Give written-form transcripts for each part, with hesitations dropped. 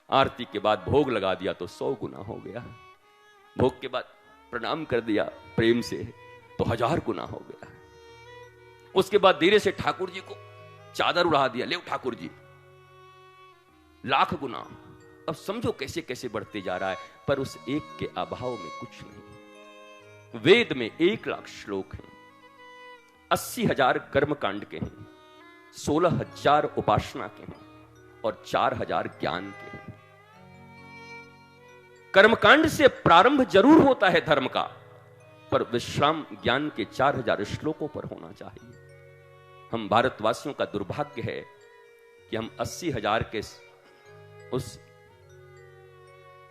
आरती के बाद भोग लगा दिया तो 100 गुना हो गया। भोग के बाद प्रणाम कर दिया प्रेम से तो 1000 गुना हो गया। उसके बाद धीरे से ठाकुर जी को चादर उड़ा दिया, ले ठाकुर जी, लाख गुना। अब समझो कैसे कैसे बढ़ते जा रहा है। पर उस एक के अभाव में कुछ नहीं। वेद में 1 लाख श्लोक हैं, 80,000 कर्मकांड के हैं, 16,000 उपासना के हैं और 4,000 ज्ञान के हैं। कर्मकांड से प्रारंभ जरूर होता है धर्म का, पर विश्राम ज्ञान के 4,000 श्लोकों पर होना चाहिए। हम भारतवासियों का दुर्भाग्य है कि हम 80,000 के उस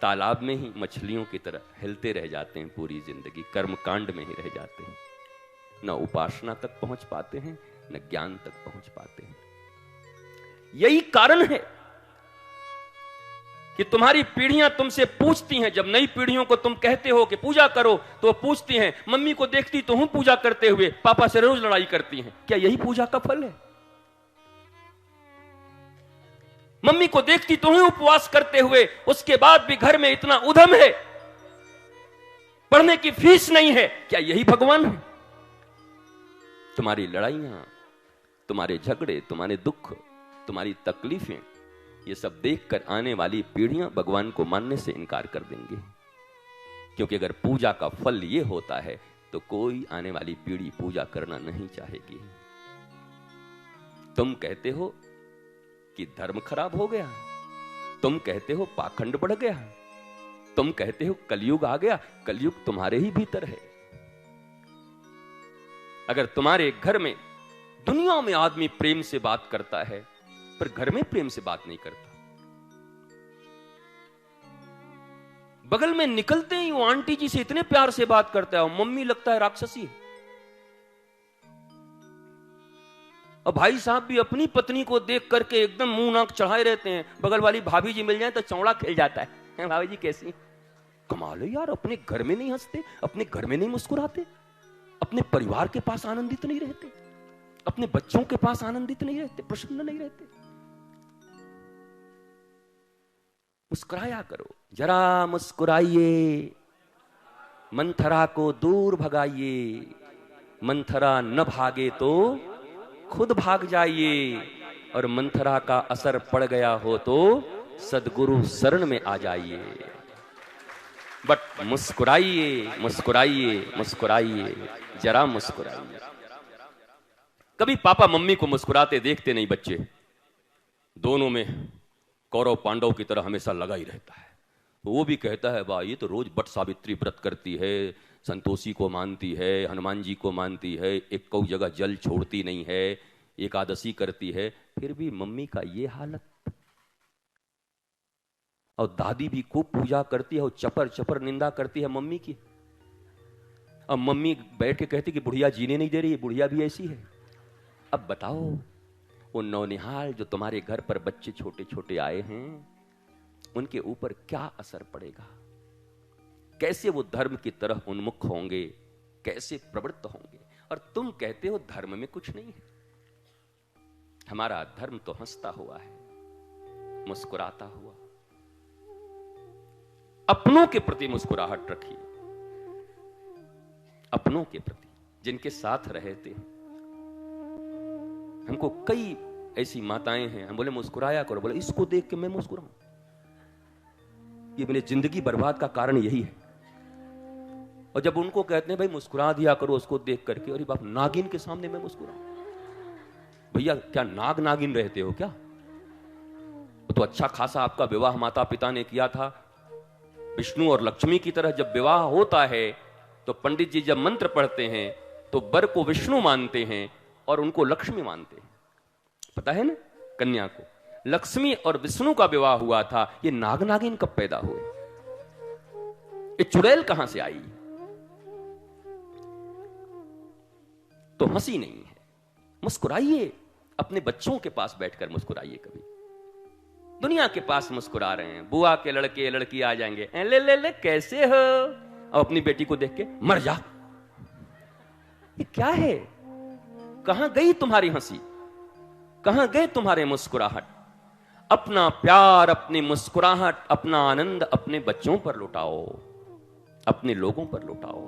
तालाब में ही मछलियों की तरह हिलते रह जाते हैं। पूरी जिंदगी कर्मकांड में ही रह जाते हैं, न उपासना तक पहुंच पाते हैं, न ज्ञान तक पहुंच पाते हैं। यही कारण है कि तुम्हारी पीढ़ियां तुमसे पूछती हैं। जब नई पीढ़ियों को तुम कहते हो कि पूजा करो तो पूछती हैं, मम्मी को देखती तो हूं पूजा करते हुए, पापा से रोज लड़ाई करती हैं, क्या यही पूजा का फल है? मम्मी को देखती तो हूं उपवास करते हुए, उसके बाद भी घर में इतना उधम है, पढ़ने की फीस नहीं है, क्या यही भगवान है? तुम्हारी लड़ाइयां, तुम्हारे झगड़े, तुम्हारे दुख, तुम्हारी तकलीफें, ये सब देखकर आने वाली पीढ़ियां भगवान को मानने से इनकार कर देंगे। क्योंकि अगर पूजा का फल ये होता है तो कोई आने वाली पीढ़ी पूजा करना नहीं चाहेगी। तुम कहते हो कि धर्म खराब हो गया, तुम कहते हो पाखंड बढ़ गया, तुम कहते हो कलयुग आ गया। कलयुग तुम्हारे ही भीतर है। अगर तुम्हारे घर में, दुनिया में आदमी प्रेम से बात करता है पर घर में प्रेम से बात नहीं करता, बगल में निकलते ही वो आंटी जी से इतने प्यार से बात करता है और मम्मी लगता है राक्षसी है। और भाई साहब भी अपनी पत्नी को देख करके एकदम मुंह नाक चढ़ाए रहते हैं। बगल वाली भाभी जी मिल जाए तो चौड़ा खेल जाता है, भाभी जी कैसी? कमाल है यार, अपने घर में नहीं हंसते, अपने घर में नहीं मुस्कुराते, अपने परिवार के पास आनंदित नहीं रहते, अपने बच्चों के पास आनंदित नहीं रहते, प्रसन्न नहीं रहते। मुस्कुराया करो, जरा मुस्कुराइए, मंथरा को दूर भगाइए। मंथरा न भागे तो खुद भाग जाइए, और मंथरा का असर पड़ गया हो तो सदगुरु शरण में आ जाइए। बट मुस्कुराइए, मुस्कुराइए, मुस्कुराइए, जरा मुस्कुराइए। कभी पापा मम्मी को मुस्कुराते देखते नहीं बच्चे। दोनों में कौरव पांडव की तरह हमेशा लगा ही रहता है। वो भी कहता है, वाह ये तो रोज बट सावित्री व्रत करती है, संतोषी को मानती है, हनुमान जी को मानती है, एक कौ जगह जल छोड़ती नहीं है, एकादशी करती है, फिर भी मम्मी का ये हालत। और दादी भी खूब पूजा करती है और चपर चपर निंदा करती है मम्मी की। अब मम्मी बैठ के कहती कि बुढ़िया जीने नहीं दे रही है, बुढ़िया भी ऐसी है। अब बताओ, वो नौनिहाल जो तुम्हारे घर पर बच्चे छोटे छोटे आए हैं, उनके ऊपर क्या असर पड़ेगा? कैसे वो धर्म की तरह उन्मुख होंगे, कैसे प्रवृत्त होंगे? और तुम कहते हो धर्म में कुछ नहीं है। हमारा धर्म तो हंसता हुआ है, मुस्कुराता हुआ। अपनों के प्रति मुस्कुराहट रखिए, अपनों के प्रति, जिनके साथ रहते हैं। हमको कई ऐसी माताएं हैं, हम बोले मुस्कुराया करो, बोले इसको देख के मैं मुस्कुराऊं? ये मेरी जिंदगी बर्बाद का कारण यही है। और जब उनको कहते हैं भाई मुस्कुरा दिया करो उसको देख करके, अरे बाप, नागिन के सामने मैं मुस्कुराऊं? भैया क्या नाग नागिन रहते हो क्या? तो अच्छा खासा आपका विवाह माता पिता ने किया था। विष्णु और लक्ष्मी की तरह जब विवाह होता है तो पंडित जी जब मंत्र पढ़ते हैं तो वर को विष्णु मानते हैं और उनको लक्ष्मी मानते हैं। पता है ना, कन्या को लक्ष्मी और विष्णु का विवाह हुआ था। ये नाग नागिन कब पैदा हुए? ये चुड़ैल कहां से आई? तो हंसी नहीं है। मुस्कुराइए, अपने बच्चों के पास बैठकर मुस्कुराइए। कभी दुनिया के पास मुस्कुरा रहे हैं, बुआ के लड़के लड़की आ जाएंगे, ले ले ले कैसे हो, और अपनी बेटी को देख के मर जा। ये क्या है? कहां गई तुम्हारी हंसी? कहां गए तुम्हारे मुस्कुराहट? अपना प्यार, अपनी मुस्कुराहट, अपना आनंद अपने बच्चों पर लुटाओ, अपने लोगों पर लुटाओ,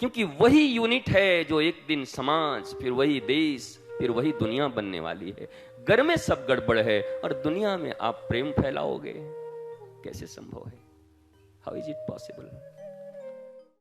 क्योंकि वही यूनिट है जो एक दिन समाज, फिर वही देश, फिर वही दुनिया बनने वाली है। घर में सब गड़बड़ है और दुनिया में आप प्रेम फैलाओगे, कैसे संभव है? How is it possible?